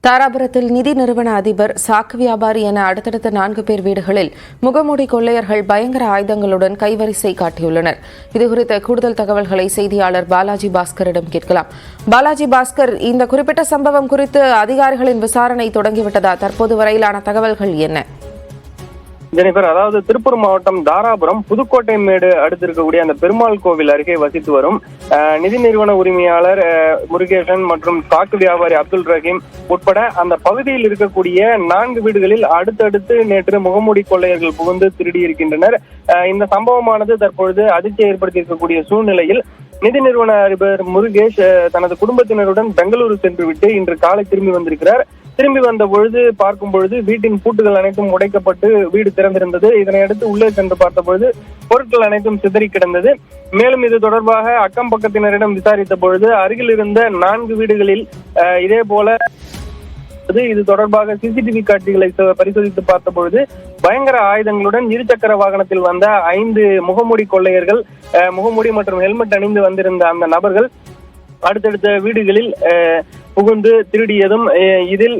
தாராபுரத்தில் நிதி நிறுவன அதிபர், சாக்கு வியாபாரி என அடுத்தடுத்த 4 பேர் வீடுகளில் முகமூடி கொள்ளையர்கள் பயங்கர ஆயுதங்களுடன் கைவரிசை காட்டியுள்ளனர். இதுகுறித்த கூடுதல் தகவல்களை செய்தியாளர் பாலாஜி பாஸ்கரிடம் கேட்கலாம். பாலாஜி பாஸ்கர், இந்த குறிப்பிட்ட சம்பவம் குறித்து அதிகாரிகளின் விசாரணை தொடங்கிவிட்டதா? தற்போது வரையிலான தகவல்கள் என்ன? ஜெனிஃபர், அதாவது திருப்பூர் மாவட்டம் தாராபுரம் புதுக்கோட்டை மேடு அடுத்து இருக்கக்கூடிய அந்த பெருமாள் கோவில் அருகே வசித்து வரும் நிதி நிறுவன உரிமையாளர் முருகேசன் மற்றும் சாக்கு வியாபாரி அப்துல் ரஹீம் உட்பட அந்த பகுதியில் இருக்கக்கூடிய 4 வீடுகளில் அடுத்தடுத்து நேற்று முகமூடி கொள்ளையர்கள் புகுந்து திருடி இருக்கின்றனர். இந்த சம்பவமானது தற்பொழுது அதிர்ச்சியை ஏற்படுத்தி இருக்கக்கூடிய சூழ்நிலையில் நிதி நிறுவன அதிபர் முருகேஷ் தனது குடும்பத்தினருடன் பெங்களூரு சென்றுவிட்டு இன்று காலை திரும்பி வந்திருக்கிறார். திரும்பி வந்த பொழுது பார்க்கும் பொழுது வீட்டின் பூட்டுகள் அனைத்தும் உடைக்கப்பட்டு வீடு திறந்திருந்தது. இதனையடுத்து உள்ளே சென்று பார்த்த பொழுது பொருட்கள் அனைத்தும் சிதறி கிடந்தது. மேலும் இது தொடர்பாக அக்கம் பக்கத்தினரிடம் விசாரித்த பொழுது அருகில் இருந்த 4 வீடுகளில் இதே போல இது தொடர்பாக சிசிடிவி காட்சிகளை பரிசோதித்து பார்த்த பொழுது பயங்கர ஆயுதங்களுடன் இருசக்கர வாகனத்தில் வந்த 5 முகமூடி கொள்ளையர்கள், முகமூடி மற்றும் ஹெல்மெட் அணிந்து வந்திருந்த அந்த நபர்கள் அடுத்தடுத்த வீடுகளில் புகுந்து திருடியதும், இதில்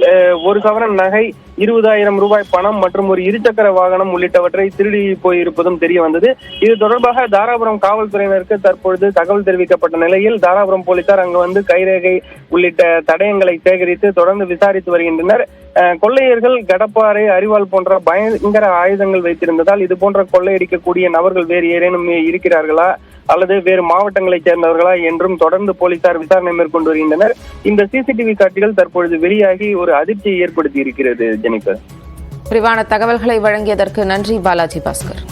1 சவரன் நகை, 20,000 ரூபாய் பணம் மற்றும் ஒரு இருசக்கர வாகனம் உள்ளிட்டவற்றை திருடி போயிருப்பதும் தெரிய வந்தது. இது தொடர்பாக தாராபுரம் காவல்துறையினருக்கு தற்பொழுது தகவல் தெரிவிக்கப்பட்ட நிலையில் தாராபுரம் போலீசார் அங்கு வந்து கைரேகை உள்ளிட்ட தடயங்களை சேகரித்து தொடர்ந்து விசாரித்து வருகின்றனர். கொள்ளையர்கள் கடப்பாறை, அரிவாள் போன்ற பயங்கர ஆயுதங்கள் வைத்திருந்ததால் இது போன்ற கொள்ளையடிக்கக்கூடிய நபர்கள் வேறு ஏதேனும் இருக்கிறார்களா அல்லது வேறு மாவட்டங்களைச் சேர்ந்தவர்களா என்றும் தொடர்ந்து போலீசார் விசாரணை மேற்கொண்டு வருகின்றனர். இந்த சிசிடிவி காட்சிகள் தற்பொழுது வெளியாகி ஒரு அதிர்ச்சியை ஏற்படுத்தி இருக்கிறது. ஜெனிஃபர், விரிவான தகவல்களை வழங்கியதற்கு நன்றி பாலாஜி பாஸ்கர்.